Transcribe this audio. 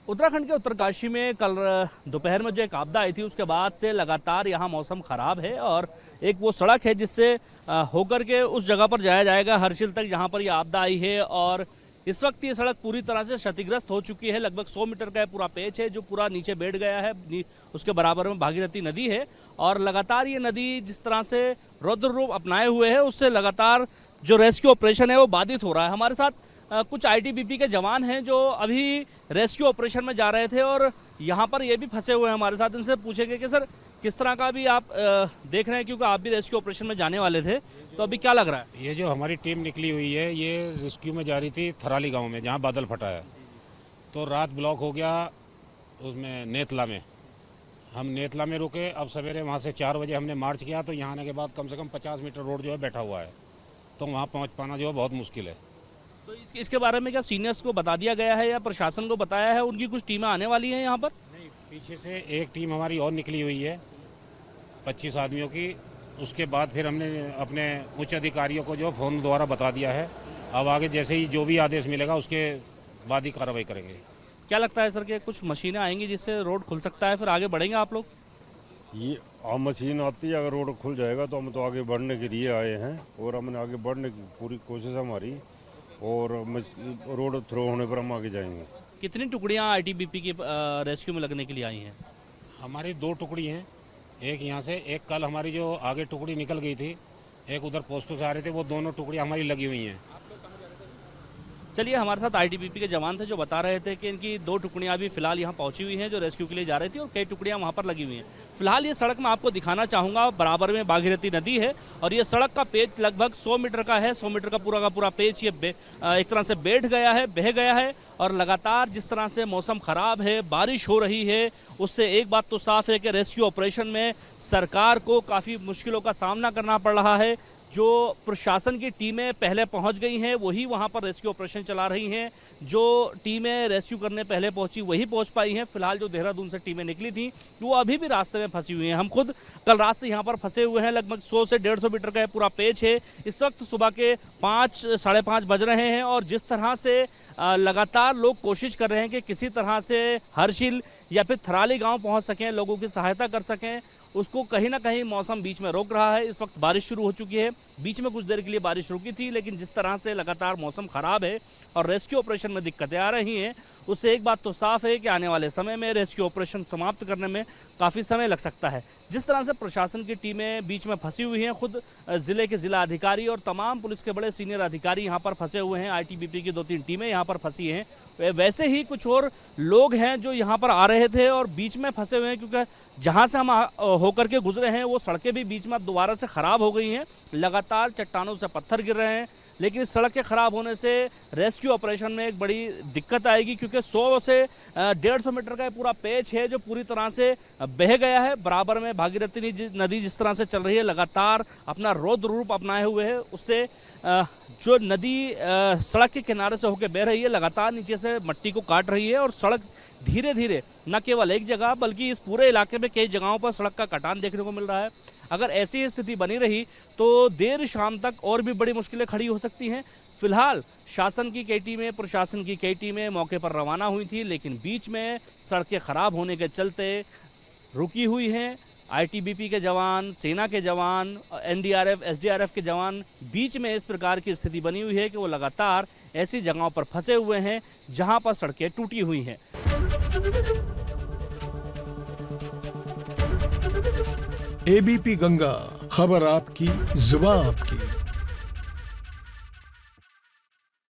उत्तराखंड के उत्तरकाशी में कल दोपहर में जो एक आपदा आई थी उसके बाद से लगातार यहाँ मौसम खराब है और एक वो सड़क है जिससे होकर के उस जगह पर जाया जाएगा हर्षिल तक जहाँ पर ये आपदा आई है। और इस वक्त ये सड़क पूरी तरह से क्षतिग्रस्त हो चुकी है। लगभग 100 मीटर का पूरा पेच है जो पूरा नीचे बैठ गया है। उसके बराबर में भागीरथी नदी है और लगातार ये नदी जिस तरह से रौद्र रूप अपनाए हुए है उससे लगातार जो रेस्क्यू ऑपरेशन है वो बाधित हो रहा है। हमारे साथ कुछ आईटीबीपी के जवान हैं जो अभी रेस्क्यू ऑपरेशन में जा रहे थे और यहाँ पर ये भी फंसे हुए हैं हमारे साथ। इनसे पूछेंगे कि सर किस तरह का भी आप देख रहे हैं, क्योंकि आप भी रेस्क्यू ऑपरेशन में जाने वाले थे, तो अभी क्या लग रहा है? ये जो हमारी टीम निकली हुई है ये रेस्क्यू में जा रही थी थराली गांव में जहाँ बादल फटा है। तो रात ब्लॉक हो गया उसमें नेतला में। हम नेतला में रुके। अब सवेरे वहाँ से 4 बजे हमने मार्च किया तो यहाँ आने के बाद कम से कम 50 मीटर रोड जो है बैठा हुआ है, तो वहाँ पहुँच पाना जो है बहुत मुश्किल है। तो इसके बारे में क्या सीनियर्स को बता दिया गया है या प्रशासन को बताया है? उनकी कुछ टीमें आने वाली हैं यहाँ पर? नहीं, पीछे से एक टीम हमारी और निकली हुई है 25 आदमियों की। उसके बाद फिर हमने अपने उच्च अधिकारियों को जो फ़ोन द्वारा बता दिया है। अब आगे जैसे ही जो भी आदेश मिलेगा उसके बाद ही कार्रवाई करेंगे। क्या लगता है सर कि कुछ मशीनें आएंगी जिससे रोड खुल सकता है, फिर आगे बढ़ेंगे आप लोग? ये मशीन आती है, अगर रोड खुल जाएगा तो हम तो आगे बढ़ने के लिए आए हैं और हमने आगे बढ़ने की पूरी कोशिश हमारी, और रोड थ्रो होने पर हम आगे जाएंगे। कितनी टुकड़ियाँ आईटीबीपी की रेस्क्यू में लगने के लिए आई हैं? हमारी 2 टुकड़ी हैं, एक यहाँ से, एक कल हमारी जो आगे टुकड़ी निकल गई थी, एक उधर पोस्टों से आ रहे थे, वो दोनों टुकड़ियाँ हमारी लगी हुई हैं। चलिए, हमारे साथ आईटीबीपी के जवान थे जो बता रहे थे कि इनकी 2 टुकड़ियां अभी फिलहाल यहाँ पहुंची हुई हैं जो रेस्क्यू के लिए जा रही थी और कई टुकड़ियां वहां पर लगी हुई हैं। फिलहाल ये सड़क मैं आपको दिखाना चाहूँगा, बराबर में भागीरथी नदी है और ये सड़क का पेच लगभग 100 मीटर का है। 100 मीटर का पूरा पेच ये एक तरह से बैठ गया है, बह गया है। और लगातार जिस तरह से मौसम खराब है, बारिश हो रही है, उससे एक बात तो साफ है कि रेस्क्यू ऑपरेशन में सरकार को काफ़ी मुश्किलों का सामना करना पड़ रहा है। जो प्रशासन की टीमें पहले पहुंच गई हैं वही वहां पर रेस्क्यू ऑपरेशन चला रही हैं। जो टीमें रेस्क्यू करने पहले पहुंची वही पहुंच पाई हैं। फिलहाल जो देहरादून से टीमें निकली थी वो अभी भी रास्ते में फंसी हुई हैं। हम खुद कल रात से यहां पर फंसे हुए हैं। लगभग 100 से 150 मीटर का पूरा पेच है। इस वक्त सुबह के 5 साढ़े 5 बज रहे हैं और जिस तरह से लगातार लोग कोशिश कर रहे हैं कि किसी तरह से हर्षिल या फिर थराली गाँव पहुँच सकें, लोगों की सहायता कर सकें, उसको कहीं ना कहीं मौसम बीच में रोक रहा है। इस वक्त बारिश शुरू हो चुकी है। बीच में कुछ देर के लिए बारिश रुकी थी, लेकिन जिस तरह से लगातार मौसम खराब है और रेस्क्यू ऑपरेशन में दिक्कतें आ रही हैं, उससे एक बात तो साफ है कि आने वाले समय में रेस्क्यू ऑपरेशन समाप्त करने में काफ़ी समय लग सकता है। जिस तरह से प्रशासन की टीमें बीच में फंसी हुई हैं, खुद ज़िले के ज़िला अधिकारी और तमाम पुलिस के बड़े सीनियर अधिकारी यहाँ पर फंसे हुए हैं। आईटीबीपी की 2-3 टीमें यहाँ पर फंसी हैं। वैसे ही कुछ और लोग हैं जो यहाँ पर आ रहे थे और बीच में फंसे हुए हैं, क्योंकि जहाँ से हम होकर के गुजरे हैं वो सड़कें भी बीच में दोबारा से ख़राब हो गई हैं। लगातार चट्टानों से पत्थर गिर रहे हैं, लेकिन इस सड़क के ख़राब होने से रेस्क्यू ऑपरेशन में एक बड़ी दिक्कत आएगी, क्योंकि 100 से 150 मीटर का पूरा पेच है जो पूरी तरह से बह गया है। बराबर में भागीरथी नदी जिस तरह से चल रही है, लगातार अपना रौद्र रूप अपनाए हुए है, उससे जो नदी सड़क के किनारे से होकर बह रही है, लगातार नीचे से मिट्टी को काट रही है और सड़क धीरे धीरे न केवल एक जगह बल्कि इस पूरे इलाके में कई जगहों पर सड़क का कटान देखने को मिल रहा है। अगर ऐसी स्थिति बनी रही तो देर शाम तक और भी बड़ी मुश्किलें खड़ी हो सकती हैं। फिलहाल शासन की कई टीमें, प्रशासन की कई टीमें मौके पर रवाना हुई थी, लेकिन बीच में सड़कें खराब होने के चलते रुकी हुई हैं। आईटीबीपी के जवान, सेना के जवान, एनडीआरएफ, एसडीआरएफ के जवान, बीच में इस प्रकार की स्थिति बनी हुई है कि वो लगातार ऐसी जगहों पर फंसे हुए हैं जहां पर सड़कें टूटी हुई हैं। एबीपी गंगा, खबर आपकी, जुबान आपकी।